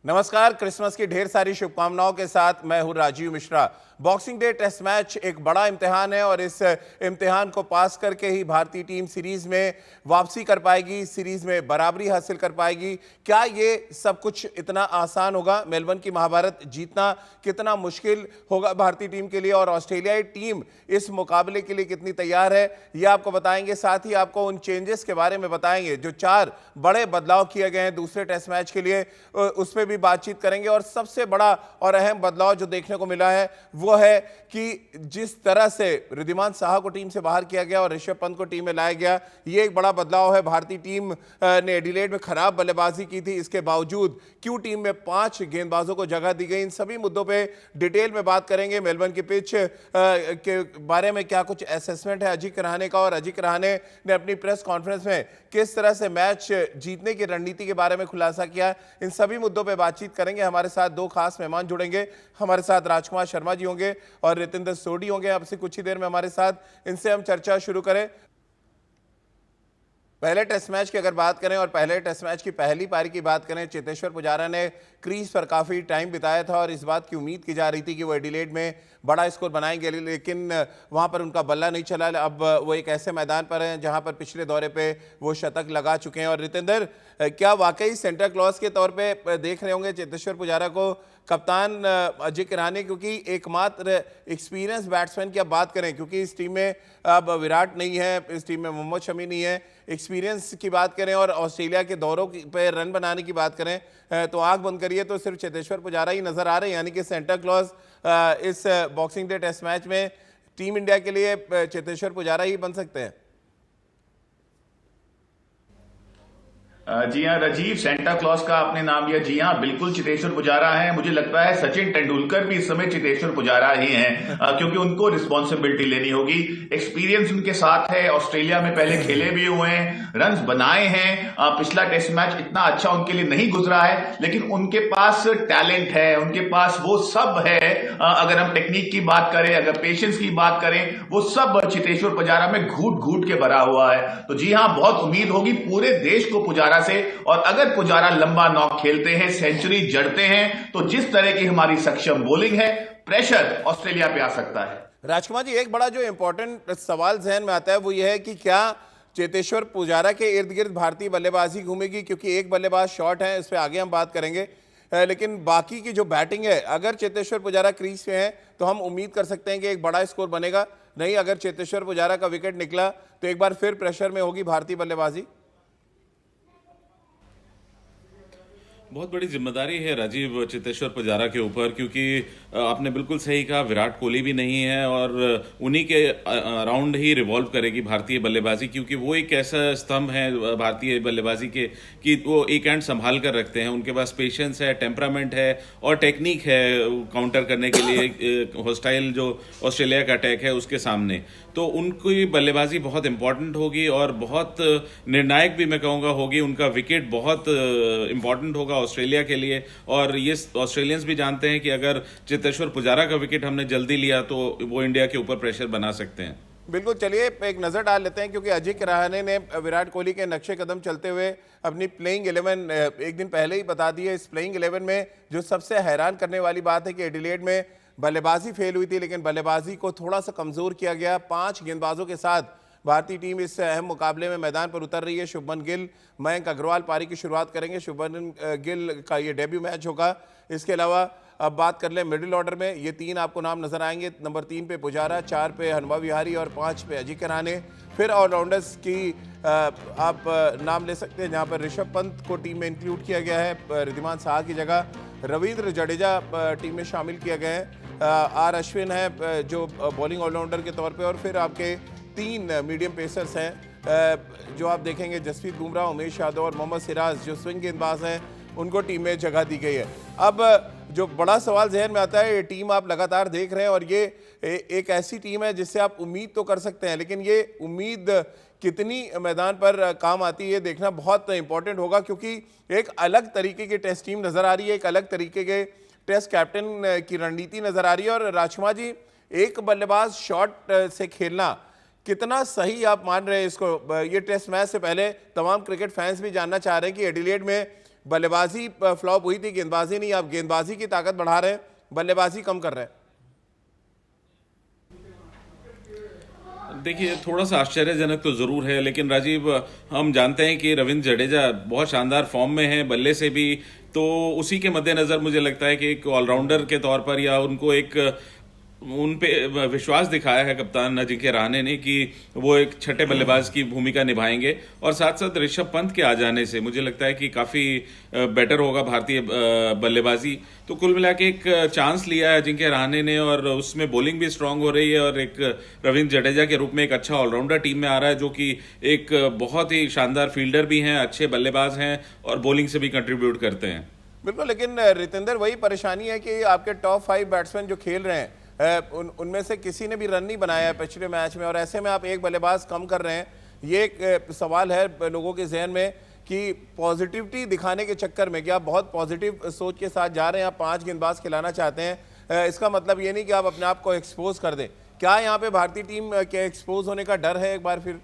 नमस्कार। क्रिसमस की ढेर सारी शुभकामनाओं के साथ मैं हूं Rajeev Mishra. Boxing day test match एक बड़ा इम्तिहान है और इस इम्तिहान को पास करके ही भारतीय टीम सीरीज में वापसी कर पाएगी, सीरीज में बराबरी हासिल कर पाएगी। क्या ये सब कुछ इतना आसान होगा? मेलबर्न की महाभारत जीतना कितना मुश्किल होगा भारतीय टीम के लिए और ऑस्ट्रेलियाई टीम इस मुकाबले के लिए कितनी तैयार है, ये आपको बताएंगे। साथ ही आपको उन चेंजेस के बारे में बताएंगे जो 4 बड़े बदलाव किए गए हैं दूसरे टेस्ट मैच के लिए, उस पर भी बातचीत करेंगे। और सबसे बड़ा और अहम बदलाव जो देखने को मिला है वो है कि जिस तरह से रिद्धिमान साहा को टीम से बाहर किया गया और ऋषभ पंत को टीम में लाया गया, ये एक बड़ा बदलाव है। भारतीय टीम ने एडिलेड में खराब बल्लेबाजी की थी, इसके बावजूद क्यों टीम में 5 गेंदबाजों को जगह दी गई, इन सभी मुद्दों पे डिटेल में बात करेंगे। मेलबर्न की पिच के बारे में क्या कुछ असेसमेंट है अजिंक्य रहाणे का, और अजिंक्य रहाणे ने अपनी प्रेस कॉन्फ्रेंस में किस तरह से मैच जीतने की रणनीति के बारे में खुलासा किया, इन सभी मुद्दों पर बातचीत करेंगे। हमारे साथ 2 खास मेहमान जुड़ेंगे। हमारे साथ राजकुमार शर्मा जी होंगे और रितेंद्र सोडी होंगे अब से कुछ ही देर में हमारे साथ। इनसे हम चर्चा शुरू करें। पहले टेस्ट मैच की अगर बात करें और पहले टेस्ट मैच की पहली पारी की बात करें, चेतेश्वर पुजारा ने क्रीज पर काफ़ी टाइम बिताया था और इस बात की उम्मीद की जा रही थी कि वो एडिलेड में बड़ा स्कोर बनाएंगे, लेकिन वहां पर उनका बल्ला नहीं चला। अब वो एक ऐसे मैदान पर हैं जहां पर पिछले दौरे पे वो शतक लगा चुके हैं। और रितेंद्र, क्या वाकई सेंटर क्लॉज के तौर पे देख रहे होंगे चेतेश्वर पुजारा को कप्तान अजिंक्य रहाणे, क्योंकि एकमात्र एक्सपीरियंस बैट्समैन की अब बात करें, क्योंकि इस टीम में अब विराट नहीं है, इस टीम में मोहम्मद शमी नहीं है, एक्सपीरियंस की बात करें और ऑस्ट्रेलिया के दौरों पे रन बनाने की बात करें तो आंख बंद करिए तो सिर्फ चेतेश्वर पुजारा ही नजर आ रहे हैं। यानी कि सेंटर क्लॉज इस बॉक्सिंग डे टेस्ट मैच में टीम इंडिया के लिए चेतेश्वर पुजारा ही बन सकते हैं। जी हाँ राजीव, सेंटा क्लॉज का आपने नाम लिया। जी हाँ, बिल्कुल चेतेश्वर पुजारा है। मुझे लगता है सचिन तेंदुलकर भी इस समय चेतेश्वर पुजारा ही हैं, क्योंकि उनको रिस्पॉन्सिबिलिटी लेनी होगी। एक्सपीरियंस उनके साथ है, ऑस्ट्रेलिया में पहले खेले भी हुए हैं, रन्स बनाए हैं। पिछला टेस्ट मैच इतना अच्छा उनके लिए नहीं गुजरा है, लेकिन उनके पास टैलेंट है, उनके पास वो सब है। अगर हम टेक्निक की बात करें, अगर पेशेंस की बात करें, वो सब चेतेश्वर पुजारा में घूट घूट के भरा हुआ है। तो जी हाँ, बहुत उम्मीद होगी पूरे देश को पुजारा से। और अगर पुजारा लंबा नॉक खेलते हैं, सेंचुरी जड़ते हैं, तो जिस तरह की हमारी सक्षम बॉलिंग है, प्रेशर ऑस्ट्रेलिया पे आ सकता है। राजकुमार जी, एक बड़ा जो इंपॉर्टेंट सवाल जहन में आता है वो ये है कि क्या चेतेश्वर पुजारा के इर्द गिर्द भारतीय बल्लेबाजी घूमेगी, क्योंकि एक बल्लेबाज शॉर्ट है, इस पर आगे हम बात करेंगे, लेकिन बाकी की जो बैटिंग है, अगर चेतेश्वर पुजारा क्रीज पे हैं तो हम उम्मीद कर सकते हैं कि एक बड़ा स्कोर बनेगा। नहीं, अगर चेतेश्वर पुजारा का विकेट निकला तो एक बार फिर प्रेशर में होगी भारतीय बल्लेबाजी। बहुत बड़ी जिम्मेदारी है राजीव चेतेश्वर पुजारा के ऊपर, क्योंकि आपने बिल्कुल सही कहा, विराट कोहली भी नहीं है और उन्हीं के अराउंड ही रिवॉल्व करेगी भारतीय बल्लेबाजी, क्योंकि वो एक ऐसा स्तंभ है भारतीय बल्लेबाजी के कि वो एक एंड संभाल कर रखते हैं। उनके पास पेशेंस है, टेम्परामेंट है और टेक्निक है काउंटर करने के लिए हॉस्टाइल जो ऑस्ट्रेलिया का अटैक है उसके सामने। तो उनकी बल्लेबाजी बहुत इंपॉर्टेंट होगी और बहुत निर्णायक भी मैं कहूँगा होगी। उनका विकेट बहुत इंपॉर्टेंट होगा ऑस्ट्रेलिया के लिए, और ये ऑस्ट्रेलियंस भी जानते हैं कि अगर चेतेश्वर पुजारा का विकेट हमने जल्दी लिया तो वो इंडिया के ऊपर प्रेशर बना सकते हैं। बिल्कुल, चलिए एक नजर डाल लेते हैं, क्योंकि अजिंक्य रहाणे ने विराट कोहली के नक्शे कदम चलते हुए अपनी प्लेइंग 11 एक दिन पहले ही बता दी है। इस प्लेइंग 11 में जो सबसे हैरान करने वाली बात है कि एडिलेड में बल्लेबाजी फेल हुई थी, लेकिन बल्लेबाजी को थोड़ा सा कमजोर किया गया। 5 गेंदबाजों के साथ भारतीय टीम इस अहम मुकाबले में मैदान पर उतर रही है। शुभमन गिल, मयंक अग्रवाल पारी की शुरुआत करेंगे। शुभमन गिल का ये डेब्यू मैच होगा। इसके अलावा अब बात कर लें मिडिल ऑर्डर में, ये 3 आपको नाम नजर आएंगे। नंबर 3 पे पुजारा, 4 पे हनुमा विहारी और 5 पे अजिंक्य रहाणे। फिर ऑलराउंडर्स की आप नाम ले सकते हैं, जहां पर ऋषभ पंत को टीम में इंक्लूड किया गया है रिद्धिमान साहा की जगह। रविंद्र जडेजा टीम में शामिल किया गया है। आर अश्विन है जो बॉलिंग ऑलराउंडर के तौर पे, और फिर आपके 3 मीडियम पेसर्स हैं जो आप देखेंगे, जसप्रीत बुमराह, उमेश यादव और मोहम्मद सिराज जो स्विंग गेंदबाज हैं, उनको टीम में जगह दी गई है। अब जो बड़ा सवाल जहन में आता है, ये टीम आप लगातार देख रहे हैं और ये एक ऐसी टीम है जिससे आप उम्मीद तो कर सकते हैं, लेकिन ये उम्मीद कितनी मैदान पर काम आती है देखना बहुत इंपॉर्टेंट होगा, क्योंकि एक अलग तरीके की टेस्ट टीम नजर आ रही है, एक अलग तरीके के टेस्ट कैप्टन की रणनीति नजर आ रही है। और राजकुमार जी, एक बल्लेबाज शॉट से खेलना कितना सही आप मान रहे हैं इसको? ये टेस्ट मैच से पहले तमाम क्रिकेट फैंस भी जानना चाह रहे हैं कि एडिलेड में बल्लेबाजी फ्लॉप हुई थी, गेंदबाजी नहीं। आप गेंदबाजी की ताकत बढ़ा रहे हैं, बल्लेबाजी कम कर रहे हैं। देखिए, थोड़ा सा आश्चर्यजनक तो जरूर है, लेकिन राजीव, हम जानते हैं कि रविंद्र जडेजा बहुत शानदार फॉर्म में है बल्ले से भी, तो उसी के मद्देनजर मुझे लगता है कि एक ऑलराउंडर के तौर पर, या उनको एक उन पे विश्वास दिखाया है कप्तान अजिंक्य रहाणे ने कि वो एक छठे बल्लेबाज की भूमिका निभाएंगे। और साथ साथ ऋषभ पंत के आ जाने से मुझे लगता है कि काफी बेटर होगा भारतीय बल्लेबाजी। तो कुल मिला के एक चांस लिया है अजिंक्य रहाणे ने, और उसमें बॉलिंग भी स्ट्रांग हो रही है, और एक रविंद्र जडेजा के रूप में एक अच्छा ऑलराउंडर टीम में आ रहा है, जो कि एक बहुत ही शानदार फील्डर भी हैं, अच्छे बल्लेबाज हैं, और बॉलिंग से भी कंट्रीब्यूट करते हैं। बिल्कुल, लेकिन रितेंद्र, वही परेशानी है कि आपके टॉप 5 बैट्समैन जो खेल रहे हैं, उनमें से किसी ने भी रन नहीं बनाया है पिछले मैच में, और ऐसे में आप एक बल्लेबाज कम कर रहे हैं। ये एक सवाल है लोगों के जहन में कि पॉजिटिविटी दिखाने के चक्कर में, कि आप बहुत पॉजिटिव सोच के साथ जा रहे हैं, आप 5 गेंदबाज खिलाना चाहते हैं, इसका मतलब ये नहीं कि आप अपने आप को एक्सपोज कर दें। क्या यहाँ पे भारतीय टीम के एक्सपोज होने का डर है एक बार फिर?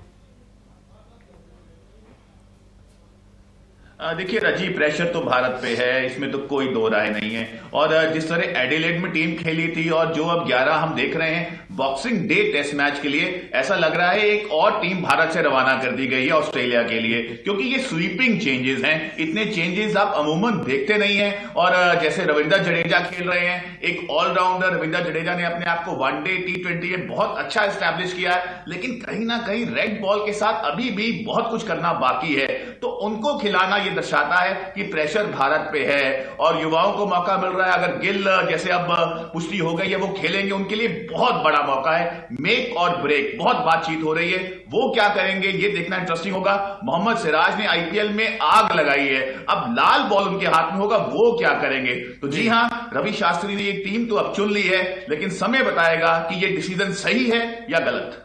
देखिए राजीव, प्रेशर तो भारत पे है, इसमें तो कोई दो राय नहीं है। और जिस तरह एडिलेड में टीम खेली थी, और जो अब 11 हम देख रहे हैं बॉक्सिंग डे टेस्ट मैच के लिए, ऐसा लग रहा है एक और टीम भारत से रवाना कर दी गई है ऑस्ट्रेलिया के लिए, क्योंकि ये स्वीपिंग चेंजेस हैं। इतने चेंजेस आप अमूमन देखते नहीं हैं। और जैसे रविंद्र जडेजा खेल रहे हैं, एक ऑलराउंडर रविंद्र जडेजा ने अपने आप को वनडे T20 में बहुत अच्छा एस्टैब्लिश किया है, लेकिन कहीं ना कहीं रेड बॉल के साथ अभी भी बहुत कुछ करना बाकी है। तो उनको खिलाना ये दर्शाता है कि प्रेशर भारत पे है, और युवाओं को मौका मिल रहा है। अगर गिल जैसे अब पुष्टि हो गई है वो खेलेंगे, उनके लिए बहुत बड़ा मौका है। मेक और ब्रेक, बहुत बातचीत हो रही है, वो क्या करेंगे ये देखना इंटरेस्टिंग होगा। मोहम्मद सिराज ने IPL में आग लगाई है, अब लाल बॉल उनके हाथ में होगा, वो क्या करेंगे। तो जी हां, रवि शास्त्री ने ये टीम तो अब चुन ली है, लेकिन समय बताएगा कि ये डिसीजन सही है या गलत।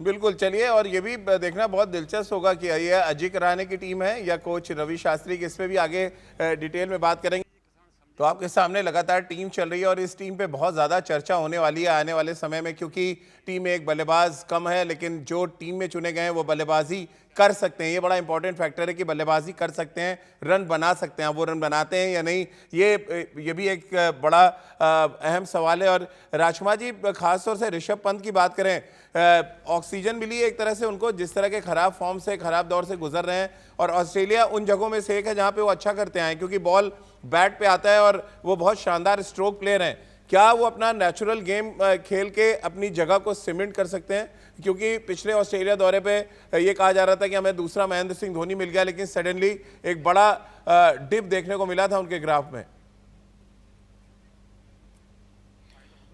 बिल्कुल, चलिए, और ये भी देखना बहुत दिलचस्प होगा कि ये अजिंक्य रहाणे की टीम है या कोच रवि शास्त्री की, इस पे भी आगे डिटेल में बात करेंगे। तो आपके सामने लगातार टीम चल रही है, और इस टीम पे बहुत ज़्यादा चर्चा होने वाली है आने वाले समय में, क्योंकि टीम में एक बल्लेबाज कम है, लेकिन जो टीम में चुने गए हैं वो बल्लेबाजी कर सकते हैं। ये बड़ा इंपॉर्टेंट फैक्टर है कि बल्लेबाजी कर सकते हैं, रन बना सकते हैं। वो रन बनाते हैं या नहीं, ये भी एक बड़ा अहम सवाल है। और राजकुमार जी, खासतौर से ऋषभ पंत की बात करें, ऑक्सीजन मिली है एक तरह से उनको, जिस तरह के खराब फॉर्म से, खराब दौर से गुजर रहे हैं, और ऑस्ट्रेलिया उन जगहों में से एक है जहां पे वो अच्छा करते हैं, क्योंकि बॉल बैट पे आता है और वो बहुत शानदार स्ट्रोक प्लेयर हैं। क्या वो अपना नेचुरल गेम खेल के अपनी जगह को सीमेंट कर सकते हैं? क्योंकि पिछले ऑस्ट्रेलिया दौरे पे ये कहा जा रहा था कि हमें दूसरा महेंद्र सिंह धोनी मिल गया, लेकिन सडनली एक बड़ा डिप देखने को मिला था उनके ग्राफ में।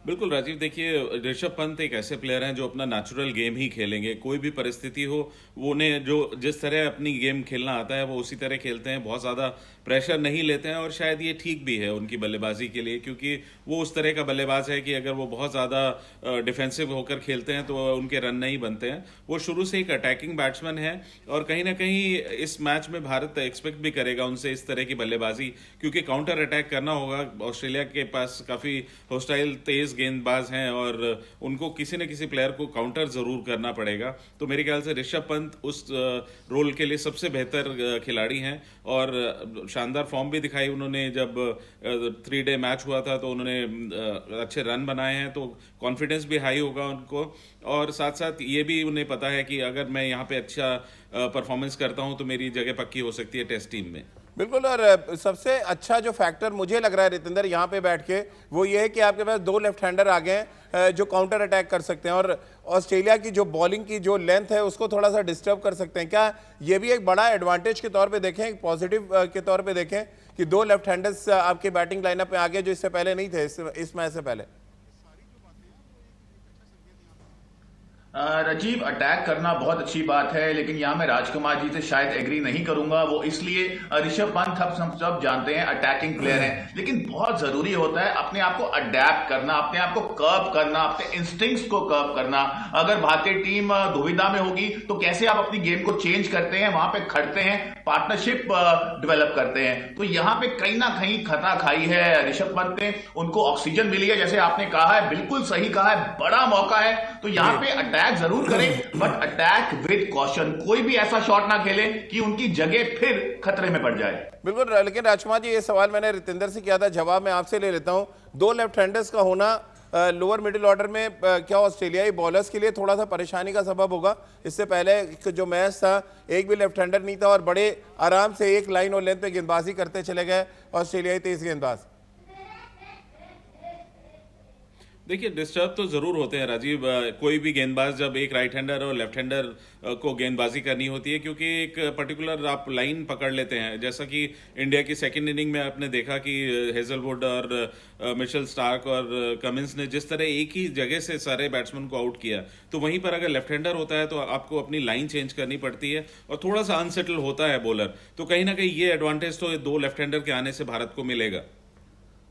बिल्कुल राजीव, देखिए, ऋषभ पंत एक ऐसे प्लेयर हैं जो अपना नेचुरल गेम ही खेलेंगे, कोई भी परिस्थिति हो। वो उन्हें जो जिस तरह अपनी गेम खेलना आता है वो उसी तरह खेलते हैं, बहुत ज़्यादा प्रेशर नहीं लेते हैं, और शायद ये ठीक भी है उनकी बल्लेबाजी के लिए, क्योंकि वो उस तरह का बल्लेबाज है कि अगर वो बहुत ज़्यादा डिफेंसिव होकर खेलते हैं तो उनके रन नहीं बनते हैं। वो शुरू से एक अटैकिंग बैट्समैन है, और कहीं ना कहीं इस मैच में भारत एक्सपेक्ट भी करेगा उनसे इस तरह की बल्लेबाजी, क्योंकि काउंटर अटैक करना होगा। ऑस्ट्रेलिया के पास काफ़ी हॉस्टाइल तेज गेंदबाज हैं, और उनको किसी न किसी प्लेयर को काउंटर जरूर करना पड़ेगा। तो मेरे ख्याल से ऋषभ पंत उस रोल के लिए सबसे बेहतर खिलाड़ी हैं, और शानदार फॉर्म भी दिखाई उन्होंने। जब 3 डे मैच हुआ था तो उन्होंने अच्छे रन बनाए हैं, तो कॉन्फिडेंस भी हाई होगा उनको। और साथ साथ ये भी उन्हें पता है कि अगर मैं यहाँ पे अच्छा परफॉर्मेंस करता हूँ तो मेरी जगह पक्की हो सकती है टेस्ट टीम में। बिल्कुल, और सबसे अच्छा जो फैक्टर मुझे लग रहा है रितेंद्र यहाँ पे बैठ के, वो ये है कि आपके पास 2 लेफ्ट हैंडर आ गए हैं जो काउंटर अटैक कर सकते हैं, और ऑस्ट्रेलिया की जो बॉलिंग की जो लेंथ है उसको थोड़ा सा डिस्टर्ब कर सकते हैं। क्या ये भी एक बड़ा एडवांटेज के तौर पे देखें, एक पॉजिटिव के तौर पे देखें कि 2 लेफ्ट हैंडर्स आपके बैटिंग लाइनअप में आ गए जो इससे पहले नहीं थे, इस मैच से पहले? राजीव, अटैक करना बहुत अच्छी बात है, लेकिन यहां मैं राजकुमार जी से शायद एग्री नहीं करूंगा। वो इसलिए, ऋषभ पंत हम सब जानते हैं अटैकिंग प्लेयर हैं, लेकिन बहुत जरूरी होता है अपने आप को अडेप्ट करना, अपने आप को कर्व करना, अपने इंस्टिंक्ट्स को कर्व करना। अगर भारतीय टीम दुविधा में होगी तो कैसे आप अपनी गेम को चेंज करते हैं, वहां पे खड़ते हैं, पार्टनरशिप डेवलप करते हैं। तो यहां पे कहीं ना कहीं खता खाई है ऋषभ पंत ने। उनको ऑक्सीजन मिली है, जैसे आपने कहा है, बिल्कुल सही कहा है, बड़ा मौका है। तो यहां पे अटैक अटैक जरूर करें बट अटैक विद कॉशन। कोई भी ऐसा शॉट ना खेले कि उनकी जगह फिर खतरे में पड़ जाए। बिल्कुल, लेकिन राजकुमार जी, ये सवाल मैंने रितेंद्र से किया था, जवाब मैं आपसे ले लेता हूं। दो लेफ्ट हैंडर्स का होना लोअर मिडिल ऑर्डर में क्या ऑस्ट्रेलियाई बॉलर्स के लिए थोड़ा सा परेशानी का सबब होगा? इससे पहले जो मैच था एक भी लेफ्ट हैंडर नहीं था और बड़े आराम से एक लाइन और लेंथ पे गेंदबाजी करते चले गए ऑस्ट्रेलियाई तेज गेंदबाज। देखिए, डिस्टर्ब तो जरूर होते हैं राजीव। कोई भी गेंदबाज जब एक राइट हैंडर और लेफ्ट हैंडर को गेंदबाजी करनी होती है, क्योंकि एक पर्टिकुलर आप लाइन पकड़ लेते हैं। जैसा कि इंडिया की सेकंड इनिंग में आपने देखा कि हेजलवुड और मिचेल स्टार्क और कमिंस ने जिस तरह एक ही जगह से सारे बैट्समैन को आउट किया, तो वहीं पर अगर लेफ्ट हैंडर होता है तो आपको अपनी लाइन चेंज करनी पड़ती है और थोड़ा सा अनसेटल होता है बॉलर। तो कहीं ना कहीं ये एडवांटेज तो दो लेफ्ट हैंडर के आने से भारत को मिलेगा।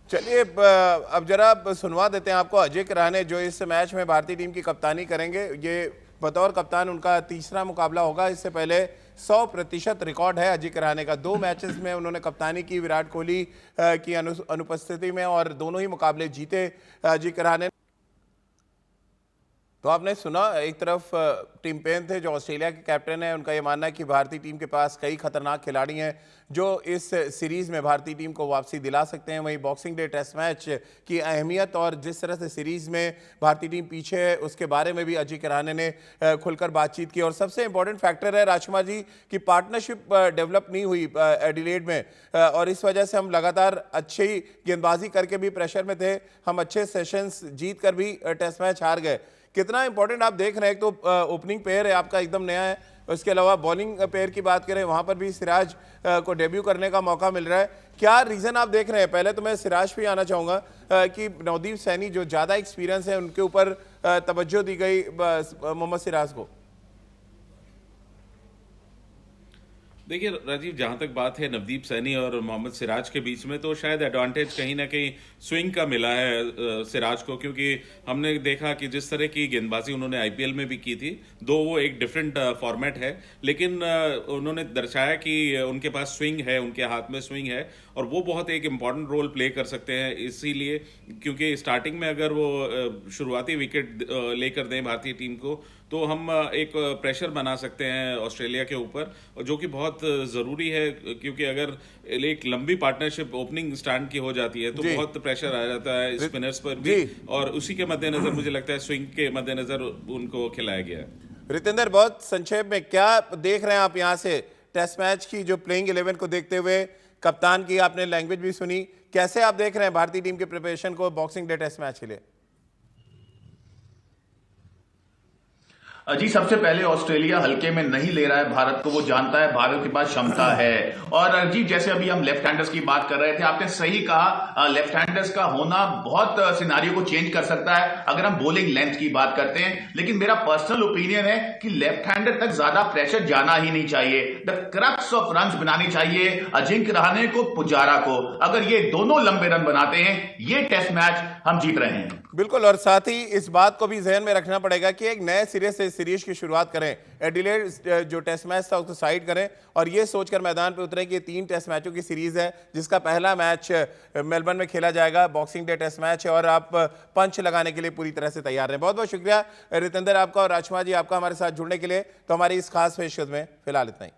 चलिए, अब जरा सुनवा देते हैं आपको अजय रहाणे, जो इस मैच में भारतीय टीम की कप्तानी करेंगे। ये बतौर कप्तान उनका तीसरा मुकाबला होगा। इससे पहले 100% रिकॉर्ड है अजय रहाणे का। 2 मैचेस में उन्होंने कप्तानी की विराट कोहली की अनुपस्थिति में और दोनों ही मुकाबले जीते अजय रहाणे। तो आपने सुना, एक तरफ टिम पेन थे जो ऑस्ट्रेलिया के कैप्टन है, उनका ये मानना है कि भारतीय टीम के पास कई खतरनाक खिलाड़ी हैं जो इस सीरीज में भारतीय टीम को वापसी दिला सकते हैं। वहीं बॉक्सिंग डे टेस्ट मैच की अहमियत और जिस तरह से सीरीज में भारतीय टीम पीछे है उसके बारे में भी अजय रहाणे ने खुलकर बातचीत की। और सबसे इंपॉर्टेंट फैक्टर है राजकुमार जी कि पार्टनरशिप डेवलप नहीं हुई एडिलेड में, और इस वजह से हम लगातार अच्छी गेंदबाजी करके भी प्रेशर में थे, हम अच्छे सेशंस जीत कर भी टेस्ट मैच हार गए। कितना इंपॉर्टेंट आप देख रहे हैं? एक तो ओपनिंग पेयर है आपका एकदम नया है, उसके अलावा बॉलिंग पेयर की बात करें, वहां पर भी सिराज को डेब्यू करने का मौका मिल रहा है। क्या रीजन आप देख रहे हैं? पहले तो मैं सिराज पे आना चाहूंगा कि नवदीप सैनी जो ज्यादा एक्सपीरियंस है उनके ऊपर तवज्जो दी गई मोहम्मद सिराज को। देखिए राजीव, जहां तक बात है नवदीप सैनी और मोहम्मद सिराज के बीच में, तो शायद एडवांटेज कहीं ना कहीं स्विंग का मिला है सिराज को, क्योंकि हमने देखा कि जिस तरह की गेंदबाजी उन्होंने आईपीएल में भी की थी, दो वो एक डिफरेंट फॉर्मेट है, लेकिन उन्होंने दर्शाया कि उनके पास स्विंग है, उनके हाथ में स्विंग है और वो बहुत एक इंपॉर्टेंट रोल प्ले कर सकते हैं। इसीलिए क्योंकि स्टार्टिंग में अगर वो शुरुआती विकेट लेकर दें भारतीय टीम को, तो हम एक प्रेशर बना सकते हैं ऑस्ट्रेलिया के ऊपर, जो कि बहुत जरूरी है, क्योंकि अगर एक लंबी पार्टनरशिप ओपनिंग स्टैंड की हो जाती है तो बहुत प्रेशर आ जाता है स्पिनर्स पर भी, और उसी के मद्देनजर मुझे लगता है स्विंग के मद्देनजर उनको खिलाया गया है। रितेंद्र, बहुत संक्षेप में क्या देख रहे हैं आप यहाँ से टेस्ट मैच की जो प्लेइंग 11 को देखते हुए? कप्तान की आपने लैंग्वेज भी सुनी, कैसे आप देख रहे हैं भारतीय टीम के प्रिपरेशन को बॉक्सिंग डे टेस्ट मैच के लिए? जी, सबसे पहले ऑस्ट्रेलिया हल्के में नहीं ले रहा है भारत को, वो जानता है भारत के पास क्षमता है। और जी, जैसे अभी हम लेफ्ट हैंडर्स की बात कर रहे थे, आपने सही कहा, लेफ्ट हैंडर्स का होना बहुत सिनारियो को चेंज कर सकता है अगर हम बॉलिंग लेंथ की बात करते हैं। लेकिन मेरा पर्सनल ओपिनियन है कि लेफ्ट हैंडर तक ज्यादा प्रेशर जाना ही नहीं चाहिए। द क्रक्स ऑफ रन बनानी चाहिए अजिंक्य रहाणे को, पुजारा को। अगर ये दोनों लंबे रन बनाते हैं, ये टेस्ट मैच हम जीत रहे हैं। बिल्कुल, और साथ ही इस बात को भी जहन में रखना पड़ेगा कि एक नए सिरे से सीरीज की शुरुआत करें। एडिलेड जो टेस्ट मैच था उसको साइड करें और ये सोचकर मैदान पे उतरें कि 3 टेस्ट मैचों की सीरीज है, जिसका पहला मैच मेलबर्न में खेला जाएगा, बॉक्सिंग डे टेस्ट मैच है, और आप पंच लगाने के लिए पूरी तरह से तैयार हैं। बहुत बहुत शुक्रिया रितेंद्र आपका और राजकुमार जी आपका हमारे साथ जुड़ने के लिए। तो हमारी इस खास पेशकश में फिलहाल इतना ही।